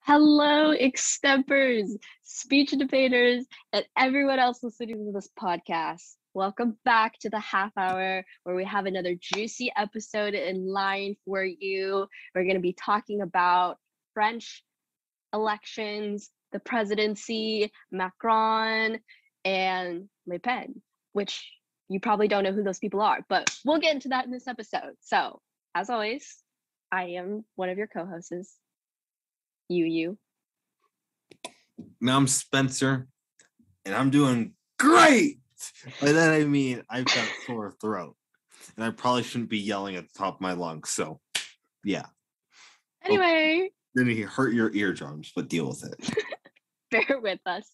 Hello, extempers, speech debaters, and everyone else listening to this podcast. Welcome back to the half hour where we have another juicy episode in line for you. We're going to be talking about French elections, the presidency, Macron, and Le Pen, which you probably don't know who those people are, but we'll get into that in this episode. So, as always, I am one of your co-hosts, YuYu. Now I'm Spencer, and I'm doing great. By that I mean I've got a sore throat, and I probably shouldn't be yelling at the top of my lungs. So, yeah. Anyway, You're gonna hurt your eardrums, but deal with it. bear with us.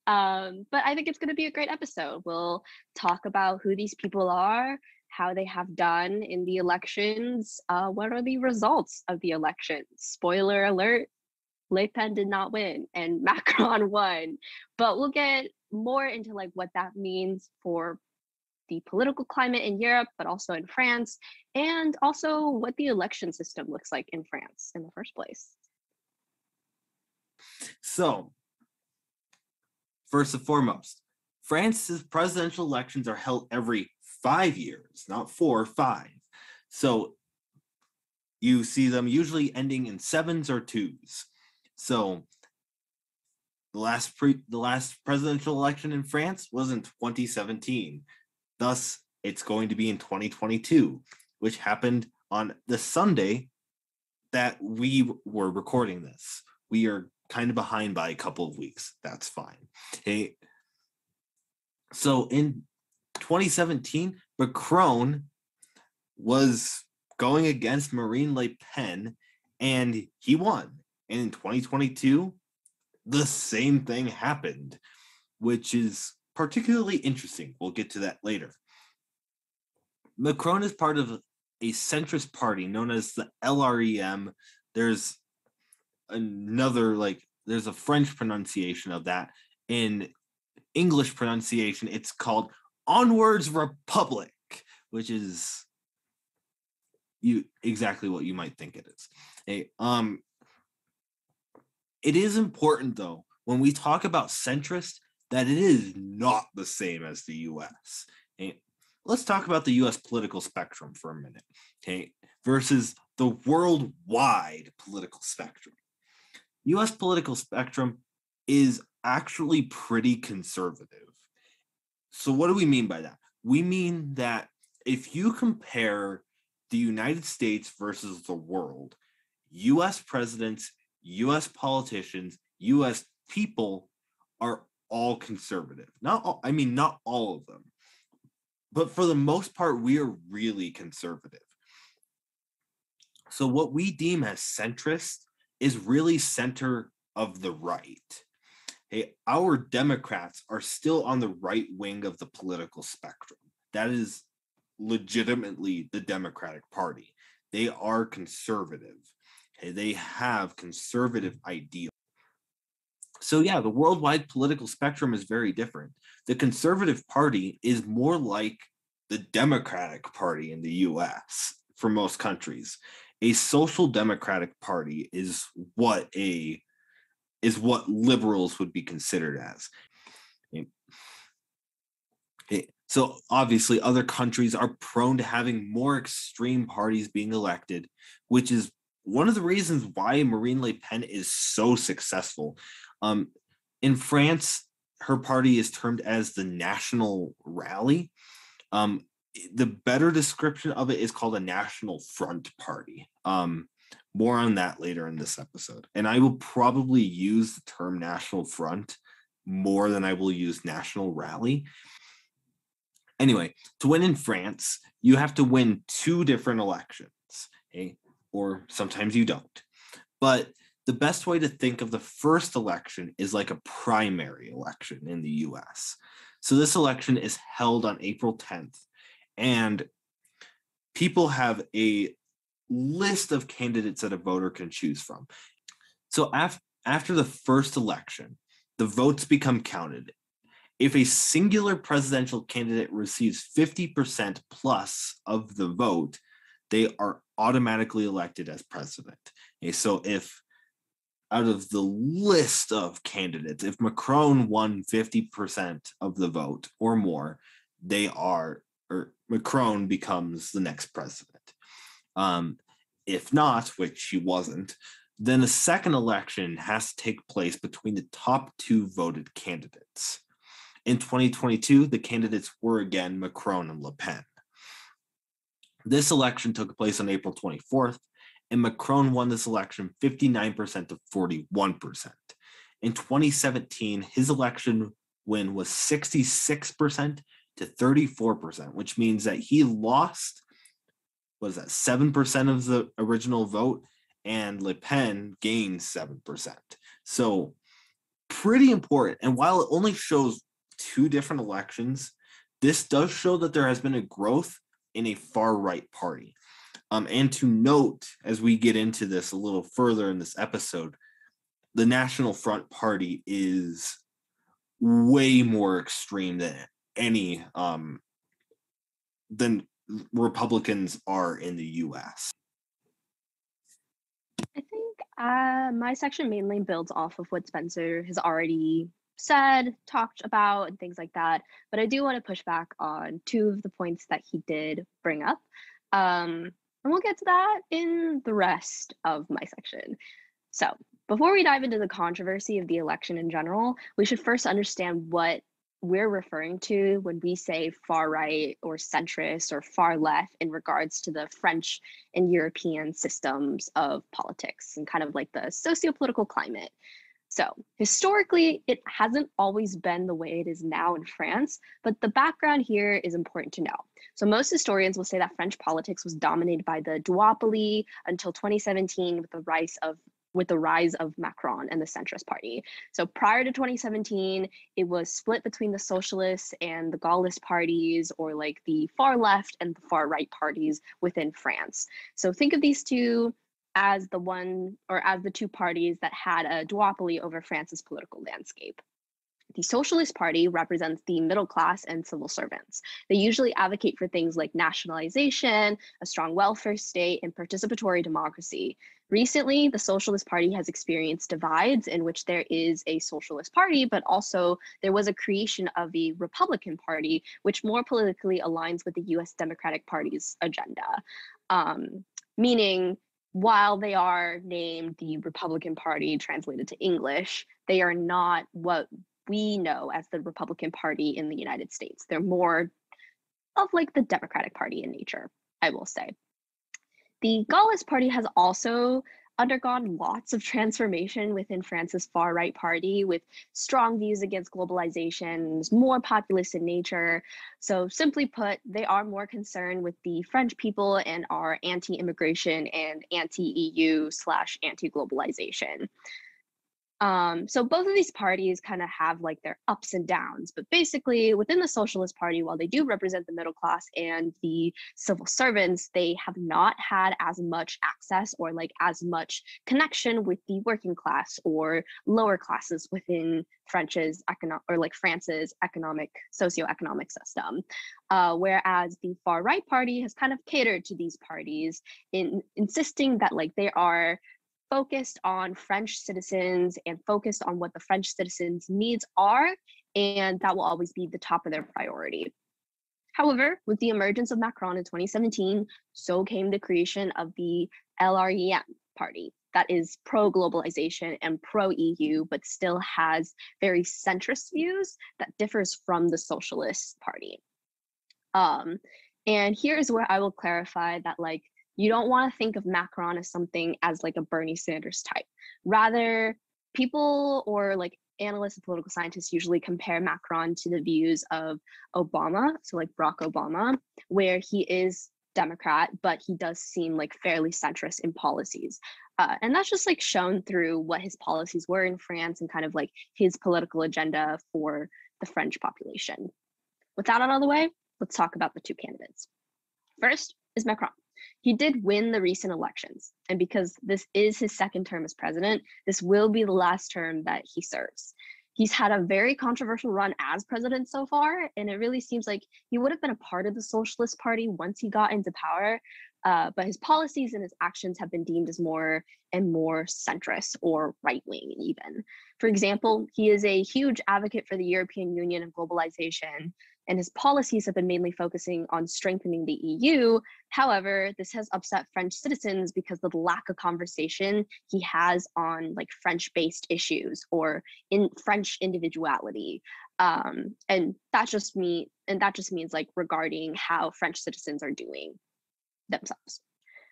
But I think it's going to be a great episode. We'll talk about who these people are, how they have done in the elections, what are the results of the elections. Spoiler alert, Le Pen did not win and Macron won. But we'll get more into like what that means for the political climate in Europe, but also in France, and also what the election system looks like in France in the first place. So, first and foremost, France's presidential elections are held every 5 years, not 4 or 5. So you see them usually ending in 7s or 2s. So the last presidential election in France was in 2017. Thus, it's going to be in 2022, which happened on the Sunday that we were recording this. We are kind of behind by a couple of weeks. That's fine. Okay. So in 2017, Macron was going against Marine Le Pen, and he won. And in 2022, the same thing happened, which is particularly interesting. We'll get to that later. Macron is part of a centrist party known as the LREM. There's there's a French pronunciation of that. In English pronunciation, it's called Onwards Republic, which is exactly what you might think it is. It is important, though, when we talk about centrist, that it is not the same as the U.S. Okay? Let's talk about the U.S. political spectrum for a minute, okay, versus the worldwide political spectrum. U.S. political spectrum is actually pretty conservative. So what do we mean by that? We mean that if you compare the United States versus the world, U.S. presidents, U.S. politicians, U.S. people are all conservative. Not all of them. But for the most part, we are really conservative. So what we deem as centrist is really center of the right. Hey, our Democrats are still on the right wing of the political spectrum. That is legitimately the Democratic Party. They are conservative. Okay, they have conservative ideals. So yeah, the worldwide political spectrum is very different. The Conservative Party is more like the Democratic Party in the US for most countries. A social democratic party is what liberals would be considered as. So obviously other countries are prone to having more extreme parties being elected, which is one of the reasons why Marine Le Pen is so successful. In France, her party is termed as the National Rally. The better description of it is called a National Front Party. More on that later in this episode. And I will probably use the term National Front more than I will use National Rally. Anyway, to win in France, you have to win 2 different elections, okay? Or sometimes you don't. But the best way to think of the first election is like a primary election in the US. So this election is held on April 10th, and people have a list of candidates that a voter can choose from. So after the first election, the votes become counted. If a singular presidential candidate receives 50% plus of the vote, they are automatically elected as president. Okay, so if out of the list of candidates, if Macron won 50% of the vote or more, Macron becomes the next president. If not, which he wasn't, then a second election has to take place between the top two voted candidates. In 2022, the candidates were again Macron and Le Pen. This election took place on April 24th, and Macron won this election 59% to 41%. In 2017, his election win was 66% to 34%, which means that he lost, 7% of the original vote, and Le Pen gained 7%. So pretty important. And while it only shows two different elections, this does show that there has been a growth in a far-right party. And to note, as we get into this a little further in this episode, the National Front Party is way more extreme than Republicans are in the U.S. I think my section mainly builds off of what Spencer has already said, talked about, and things like that. But I do want to push back on two of the points that he did bring up. And we'll get to that in the rest of my section. So before we dive into the controversy of the election in general, we should first understand what we're referring to when we say far right or centrist or far left in regards to the French and European systems of politics and kind of like the socio-political climate. So historically, it hasn't always been the way it is now in France, but the background here is important to know. So most historians will say that French politics was dominated by the duopoly until 2017 with the rise of Macron and the centrist party. So prior to 2017, it was split between the socialists and the Gaullist parties, or like the far left and the far right parties within France. So think of these two as the two parties that had a duopoly over France's political landscape. The Socialist Party represents the middle class and civil servants. They usually advocate for things like nationalization, a strong welfare state, and participatory democracy. Recently, the Socialist Party has experienced divides in which there is a Socialist Party, but also there was a creation of the Republican Party, which more politically aligns with the US Democratic Party's agenda. Meaning, while they are named the Republican Party translated to English, they are not what we know as the Republican Party in the United States. They're more of like the Democratic Party in nature, I will say. The Gaullist Party has also undergone lots of transformation within France's far-right party, with strong views against globalization, more populist in nature. So simply put, they are more concerned with the French people and are anti-immigration and anti-EU/anti-globalization. So both of these parties kind of have like their ups and downs, but basically within the Socialist Party, while they do represent the middle class and the civil servants, they have not had as much access or like as much connection with the working class or lower classes within France's socioeconomic system. Whereas the far right party has kind of catered to these parties in insisting that like they are focused on French citizens and focused on what the French citizens' needs are, and that will always be the top of their priority. However, with the emergence of Macron in 2017, so came the creation of the LREM party that is pro-globalization and pro-EU, but still has very centrist views that differs from the Socialist Party. And here is where I will clarify that like, you don't want to think of Macron as something as like a Bernie Sanders type. Rather, people or like analysts and political scientists usually compare Macron to the views of Obama, so like Barack Obama, where he is Democrat, but he does seem like fairly centrist in policies. And that's just like shown through what his policies were in France and kind of like his political agenda for the French population. With that out of the way, let's talk about the two candidates. First is Macron. He did win the recent elections, and because this is his second term as president, this will be the last term that he serves. He's had a very controversial run as president so far, and it really seems like he would have been a part of the Socialist Party once he got into power, But his policies and his actions have been deemed as more and more centrist or right-wing even. For example, he is a huge advocate for the European Union and globalization, and his policies have been mainly focusing on strengthening the EU. However, this has upset French citizens because of the lack of conversation he has on like French-based issues or in French individuality. And that just means like regarding how French citizens are doing themselves.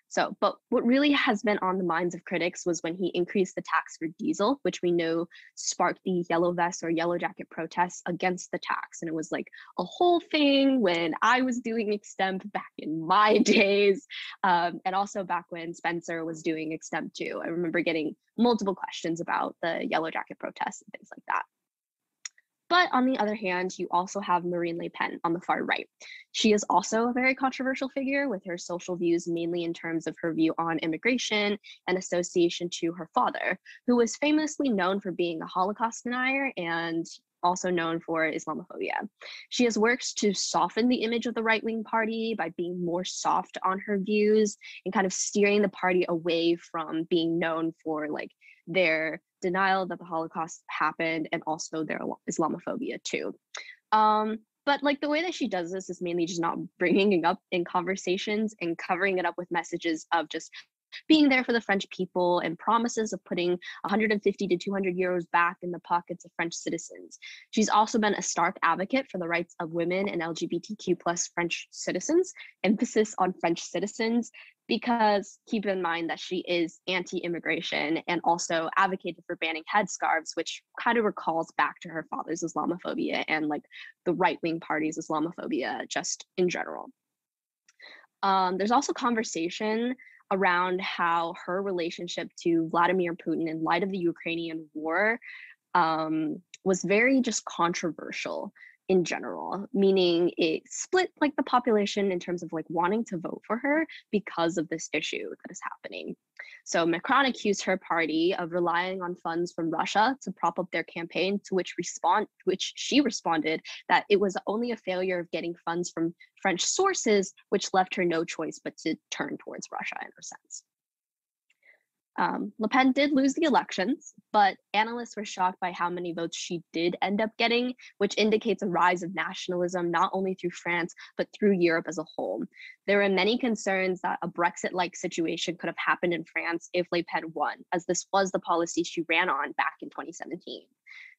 So, but what really has been on the minds of critics was when he increased the tax for diesel, which we know sparked the yellow vest or yellow jacket protests against the tax. And it was like a whole thing when I was doing Extemp back in my days. And also back when Spencer was doing Extemp too. I remember getting multiple questions about the yellow jacket protests and things like that. But on the other hand, you also have Marine Le Pen on the far right. She is also a very controversial figure with her social views, mainly in terms of her view on immigration and association to her father, who was famously known for being a Holocaust denier and also known for Islamophobia. She has worked to soften the image of the right-wing party by being more soft on her views and kind of steering the party away from being known for like their denial that the Holocaust happened and also their Islamophobia too. But like the way that she does this is mainly just not bringing it up in conversations and covering it up with messages of just being there for the French people and promises of putting 150 to 200 euros back in the pockets of French citizens. She's also been a stark advocate for the rights of women and LGBTQ plus French citizens, emphasis on French citizens, because keep in mind that she is anti-immigration and also advocated for banning headscarves, which kind of recalls back to her father's Islamophobia and like the right-wing party's Islamophobia just in general. There's also conversation around how her relationship to Vladimir Putin in light of the Ukrainian war was very just controversial in general, meaning it split like the population in terms of like wanting to vote for her because of this issue that is happening. So Macron accused her party of relying on funds from Russia to prop up their campaign, to which she responded that it was only a failure of getting funds from French sources, which left her no choice but to turn towards Russia in a sense. Le Pen did lose the elections, but analysts were shocked by how many votes she did end up getting, which indicates a rise of nationalism, not only through France, but through Europe as a whole. There were many concerns that a Brexit-like situation could have happened in France if Le Pen won, as this was the policy she ran on back in 2017.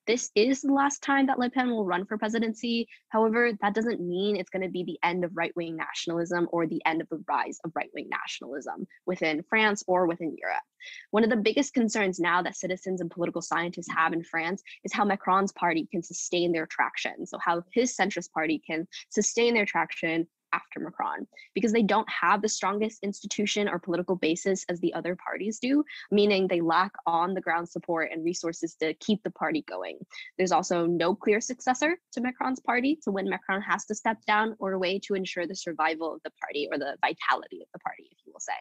This is the last time that Le Pen will run for presidency. However, that doesn't mean it's going to be the end of right-wing nationalism or the end of the rise of right-wing nationalism within France or within Europe. One of the biggest concerns now that citizens and political scientists have in France is how Macron's party can sustain their traction. So how his centrist party can sustain their traction after Macron, because they don't have the strongest institution or political basis as the other parties do, meaning they lack on the ground support and resources to keep the party going. There's also no clear successor to Macron's party, so when Macron has to step down, or a way to ensure the survival of the party or the vitality of the party, if you will say.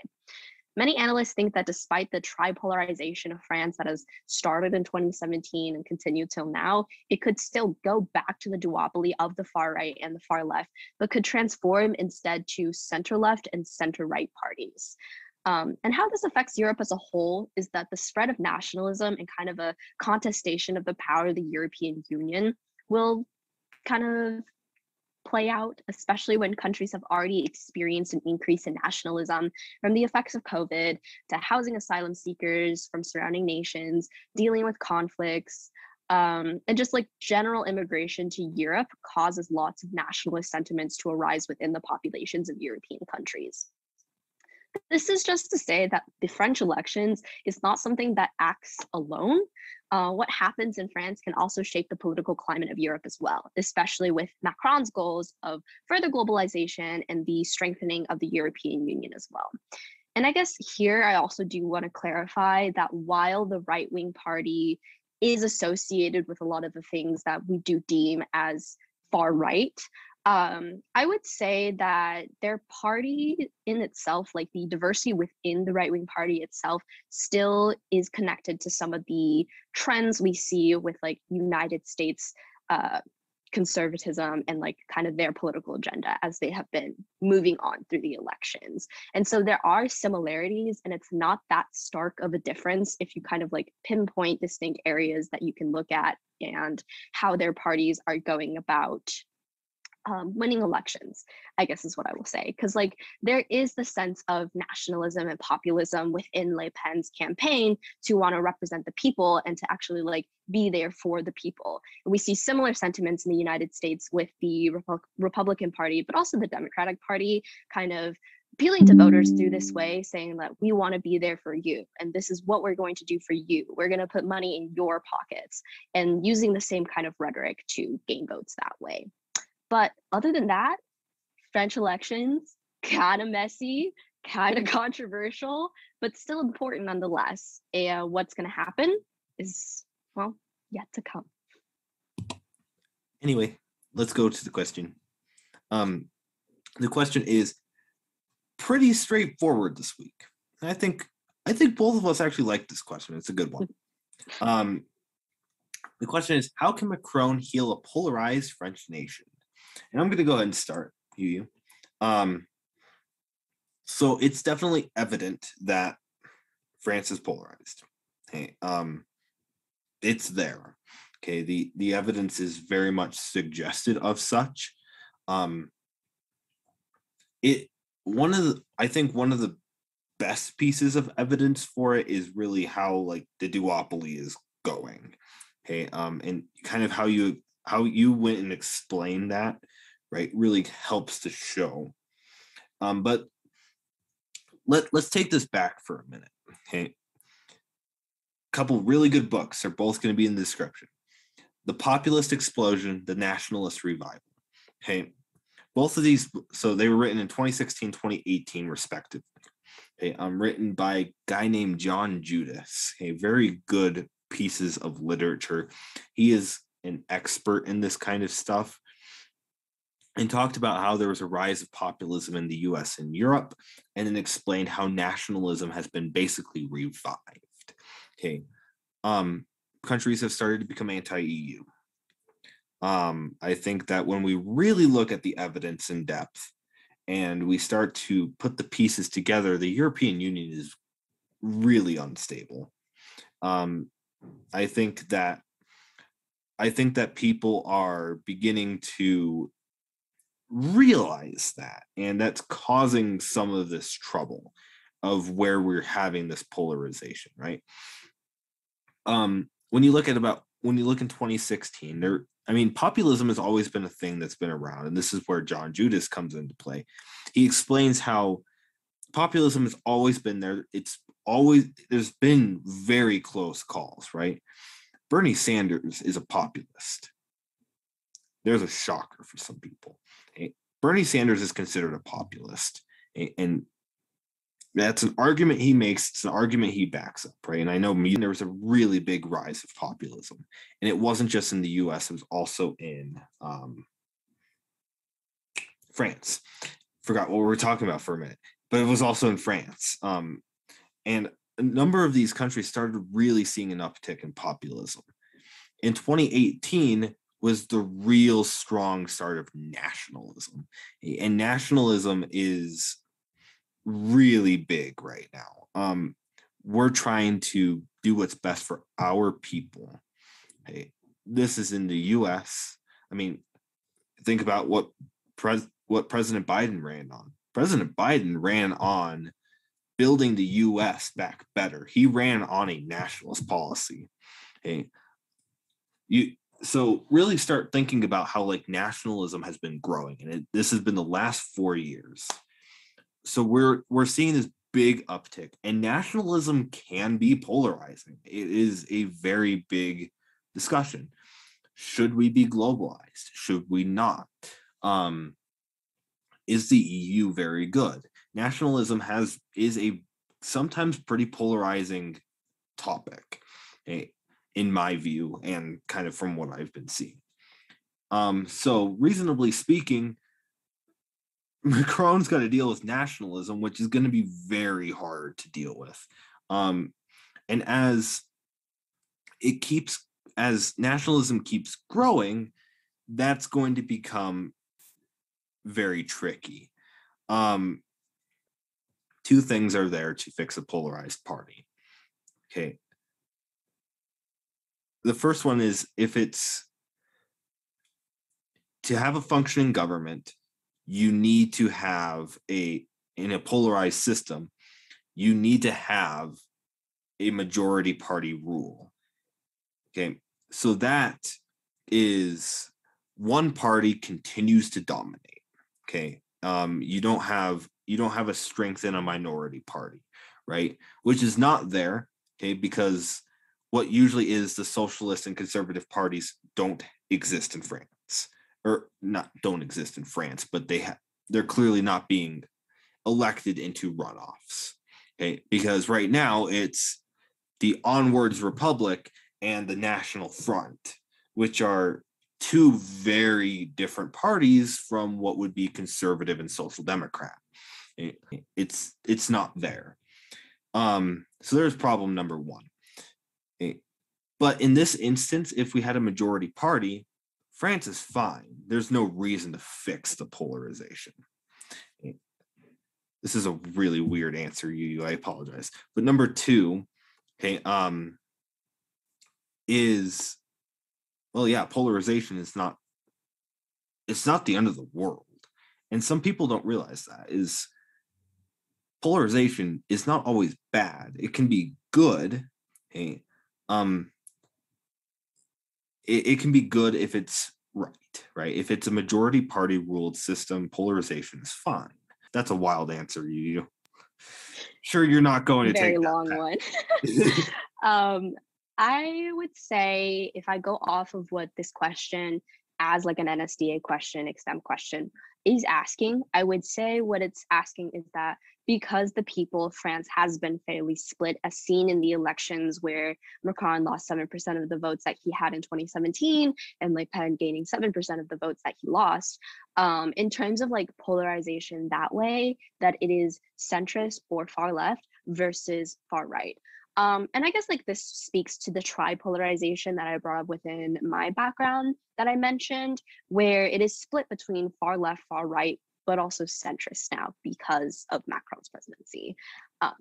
Many analysts think that despite the tripolarization of France that has started in 2017 and continued till now, it could still go back to the duopoly of the far right and the far left, but could transform instead to center left and center right parties. And how this affects Europe as a whole is that the spread of nationalism and kind of a contestation of the power of the European Union will kind of play out, especially when countries have already experienced an increase in nationalism from the effects of COVID to housing asylum seekers from surrounding nations, dealing with conflicts, and just like general immigration to Europe causes lots of nationalist sentiments to arise within the populations of European countries. This is just to say that the French elections is not something that acts alone. What happens in France can also shape the political climate of Europe as well, especially with Macron's goals of further globalization and the strengthening of the European Union as well. And I guess here I also do want to clarify that while the right-wing party is associated with a lot of the things that we do deem as far right, I would say that their party in itself, like the diversity within the right-wing party itself, still is connected to some of the trends we see with like United States conservatism and like kind of their political agenda as they have been moving on through the elections. And so there are similarities, and it's not that stark of a difference if you kind of like pinpoint distinct areas that you can look at and how their parties are going about winning elections, I guess is what I will say. Because like there is the sense of nationalism and populism within Le Pen's campaign to want to represent the people and to actually like be there for the people. And we see similar sentiments in the United States with the Republican Party, but also the Democratic Party kind of appealing to voters through this way, saying that we want to be there for you and this is what we're going to do for you. We're going to put money in your pockets, and using the same kind of rhetoric to gain votes that way. But other than that, French elections, kind of messy, kind of controversial, but still important nonetheless. And what's going to happen is, well, yet to come. Anyway, let's go to the question. The question is pretty straightforward this week. And I think both of us actually like this question. It's a good one. The question is, how can Macron heal a polarized French nation? And I'm going to go ahead and start, YuYu. So it's definitely evident that France is polarized. Okay, it's there. Okay, the evidence is very much suggested of such. I think one of the best pieces of evidence for it is really how like the duopoly is going. Okay, and kind of how you went and explained that, right, really helps to show. But let's take this back for a minute. Okay, a couple really good books are both going to be in the description: The Populist Explosion, The Nationalist Revival. Okay, both of these, so they were written in 2016, 2018 respectively. Okay, written by a guy named John Judis. Okay, very good pieces of literature. He is an expert in this kind of stuff, and talked about how there was a rise of populism in the US and Europe, and then explained how nationalism has been basically revived. Okay, countries have started to become anti-EU. I think that when we really look at the evidence in depth and we start to put the pieces together, the European Union is really unstable. I think that people are beginning to realize that, and that's causing some of this trouble of where we're having this polarization, right? When you look in 2016, populism has always been a thing that's been around, and this is where John Judis comes into play. He explains how populism has always been there. There's been very close calls, right? Bernie Sanders is a populist. There's a shocker for some people. Okay? Bernie Sanders is considered a populist, and that's an argument he makes. It's an argument he backs up, right? And I know there was a really big rise of populism, and it wasn't just in the U.S. It was also in France. Forgot what we were talking about for a minute, but it was also in France. And a number of these countries started really seeing an uptick in populism. In 2018 was the real strong start of nationalism. And nationalism is really big right now. We're trying to do what's best for our people. Okay? This is in the US. I mean, think about what President Biden ran on. President Biden ran on building the US back better. He ran on a nationalist policy. Okay? So really start thinking about how like nationalism has been growing, and this has been the last 4 years. So we're seeing this big uptick, and nationalism can be polarizing. It is a very big discussion. Should we be globalized? Should we not? Is the EU very good? Nationalism is a sometimes pretty polarizing topic, in my view, and kind of from what I've been seeing. So reasonably speaking, Macron's got to deal with nationalism, which is going to be very hard to deal with. And as nationalism keeps growing, that's going to become very tricky. Two things are there to fix a polarized party. Okay. The first one is, if it's to have a functioning government, you need to have in a polarized system, you need to have a majority party rule. Okay. So that is, one party continues to dominate. Okay. You don't have a strength in a minority party, right? Which is not there. Okay. Because what usually is, the socialist and conservative parties don't exist in France, or not don't exist in France, but they're clearly not being elected into runoffs. Okay. Because right now it's the Onwards Republic and the National Front, which are two very different parties from what would be conservative and social democrat. It's not there. So there's problem number one. But in this instance, if we had a majority party, France is fine. There's no reason to fix the polarization. This is a really weird answer, I apologize. But number two, okay, is, well, yeah, polarization is not, it's not the end of the world. And some people don't realize that, is polarization is not always bad. It can be good. Okay. It can be good if it's right? If it's a majority party ruled system, polarization is fine. That's a wild answer, you. Sure, you're not going to Very take long one. I would say, if I go off of what this question, as like an NSDA question, Extemp question, is asking, I would say what it's asking is that because the people of France has been fairly split, as seen in the elections where Macron lost 7% of the votes that he had in 2017 and Le Pen gaining 7% of the votes that he lost, in terms of like polarization that way, that it is centrist or far left versus far right. And I guess like this speaks to the tripolarization that I brought up within my background that I mentioned, where it is split between far left, far right, but also centrist now because of Macron's presidency.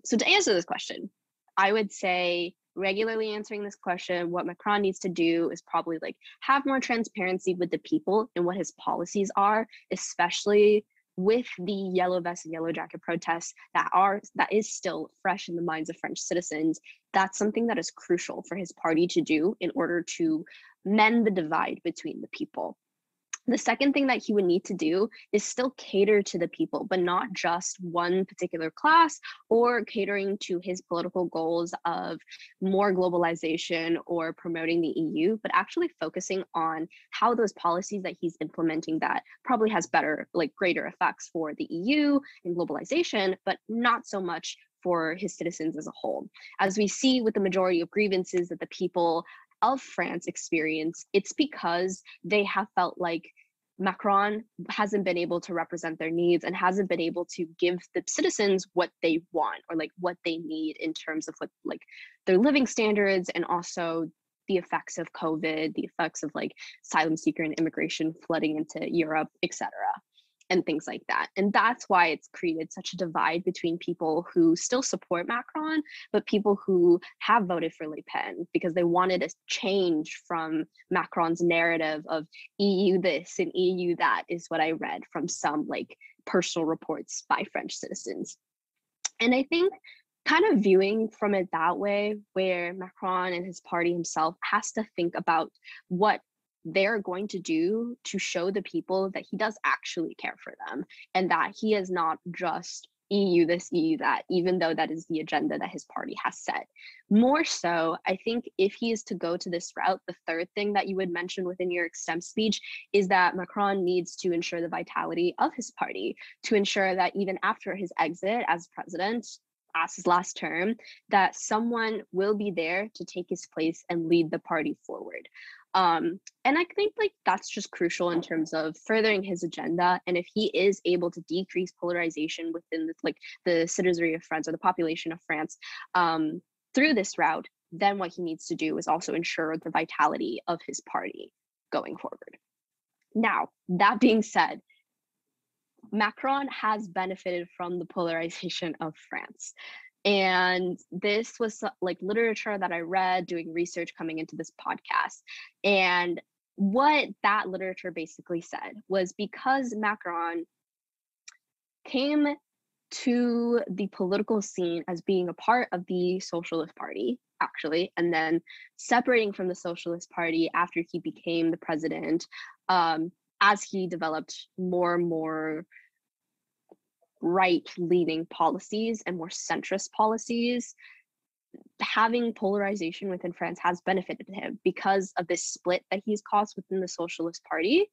So to answer this question, I would say, regularly answering this question, what Macron needs to do is probably like have more transparency with the people and what his policies are, especially with the yellow vest and yellow jacket protests that is still fresh in the minds of French citizens. That's something that is crucial for his party to do in order to mend the divide between the people. The second thing that he would need to do is still cater to the people, but not just one particular class, or catering to his political goals of more globalization or promoting the EU, but actually focusing on how those policies that he's implementing that probably has better, like greater effects for the EU and globalization, but not so much for his citizens as a whole. As we see with the majority of grievances that the people of France experience, it's because they have felt like Macron hasn't been able to represent their needs and hasn't been able to give the citizens what they want or like what they need in terms of what like their living standards, and also the effects of COVID, the effects of like asylum seeker and immigration flooding into Europe, etc., and things like that. And that's why it's created such a divide between people who still support Macron, but people who have voted for Le Pen because they wanted a change from Macron's narrative of EU this and EU that, is what I read from some like personal reports by French citizens. And I think kind of viewing from it that way, where Macron and his party himself has to think about what they're going to do to show the people that he does actually care for them, and that he is not just EU this, EU that, even though that is the agenda that his party has set. More so, I think if he is to go to this route, the third thing that you would mention within your Extemp speech is that Macron needs to ensure the vitality of his party, to ensure that even after his exit as president, as his last term, that someone will be there to take his place and lead the party forward. And I think like that's just crucial in terms of furthering his agenda. And if he is able to decrease polarization within the citizenry of France or the population of France through this route, then what he needs to do is also ensure the vitality of his party going forward. Now, that being said, Macron has benefited from the polarization of France. And this was like literature that I read doing research coming into this podcast. And what that literature basically said was because Macron came to the political scene as being a part of the Socialist Party, actually, and then separating from the Socialist Party after he became the president, as he developed more and more right-leaning policies and more centrist policies, having polarization within France has benefited him because of this split that he's caused within the Socialist Party.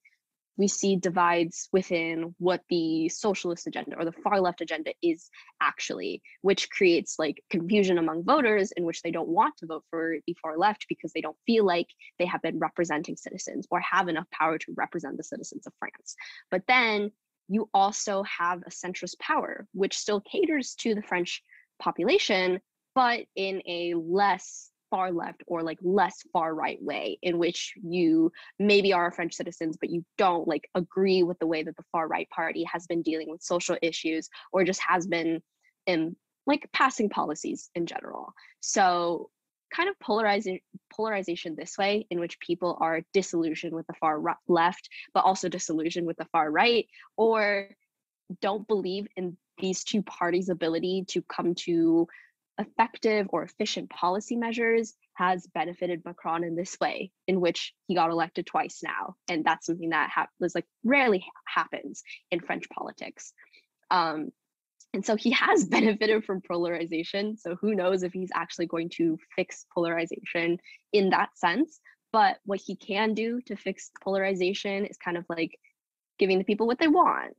We see divides within what the socialist agenda or the far left agenda is actually, which creates like confusion among voters in which they don't want to vote for the far left because they don't feel like they have been representing citizens or have enough power to represent the citizens of France. But then you also have a centrist power, which still caters to the French population, but in a less far left or like less far right way, in which you maybe are French citizens, but you don't like agree with the way that the far right party has been dealing with social issues or just has been in like passing policies in general. So kind of polarization this way, in which people are disillusioned with the far left, but also disillusioned with the far right, or don't believe in these two parties' ability to come to effective or efficient policy measures, has benefited Macron in this way, in which he got elected twice now. And that's something that was like rarely happens in French politics. And so he has benefited from polarization. So who knows if he's actually going to fix polarization in that sense. But what he can do to fix polarization is kind of like giving the people what they want,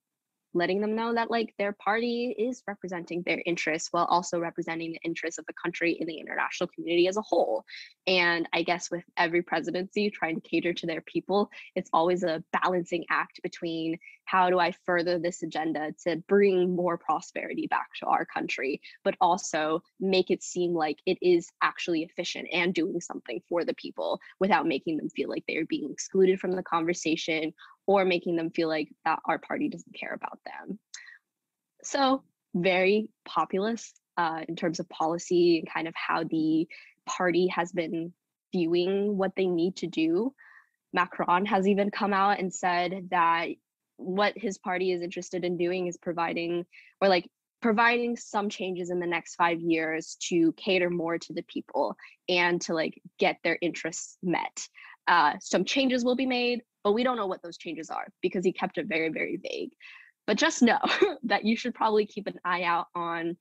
letting them know that like their party is representing their interests while also representing the interests of the country and the international community as a whole. And I guess with every presidency trying to cater to their people, it's always a balancing act between how do I further this agenda to bring more prosperity back to our country, but also make it seem like it is actually efficient and doing something for the people without making them feel like they're being excluded from the conversation or making them feel like that our party doesn't care about them. So very populist in terms of policy and kind of how the party has been viewing what they need to do. Macron has even come out and said that what his party is interested in doing is providing some changes in the next 5 years to cater more to the people and to like get their interests met. Some changes will be made, but we don't know what those changes are because he kept it very, very vague. But just know that you should probably keep an eye out on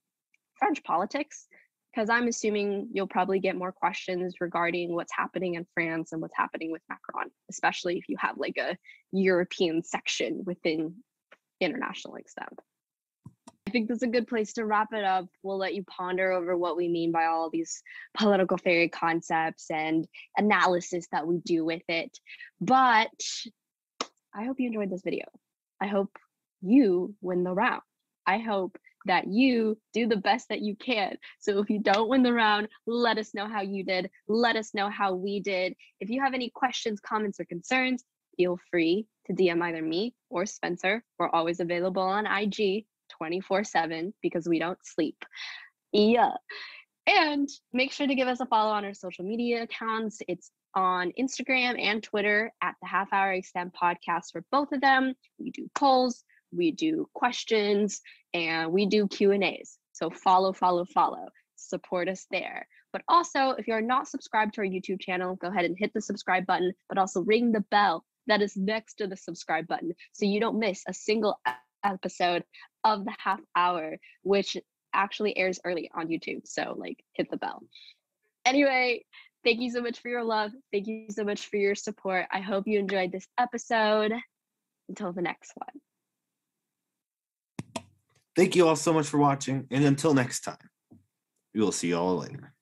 French politics, because I'm assuming you'll probably get more questions regarding what's happening in France and what's happening with Macron, especially if you have like a European section within International Extemp. I think that's a good place to wrap it up. We'll let you ponder over what we mean by all these political theory concepts and analysis that we do with it. But I hope you enjoyed this video. I hope you win the round. I hope that you do the best that you can. So if you don't win the round, let us know how you did. Let us know how we did. If you have any questions, comments, or concerns, feel free to DM either me or Spencer. We're always available on IG 24/7 because we don't sleep. Yeah. And make sure to give us a follow on our social media accounts. It's on Instagram and Twitter at the Half Hour Extemp Podcast for both of them. We do polls, we do questions, and we do Q&As. So follow. Support us there. But also, if you're not subscribed to our YouTube channel, go ahead and hit the subscribe button, but also ring the bell that is next to the subscribe button so you don't miss a single episode of the Half Hour, which actually airs early on YouTube. So like hit the bell. Anyway, thank you so much for your love. Thank you so much for your support. I hope you enjoyed this episode. Until the next one. Thank you all so much for watching, and until next time, we will see you all later.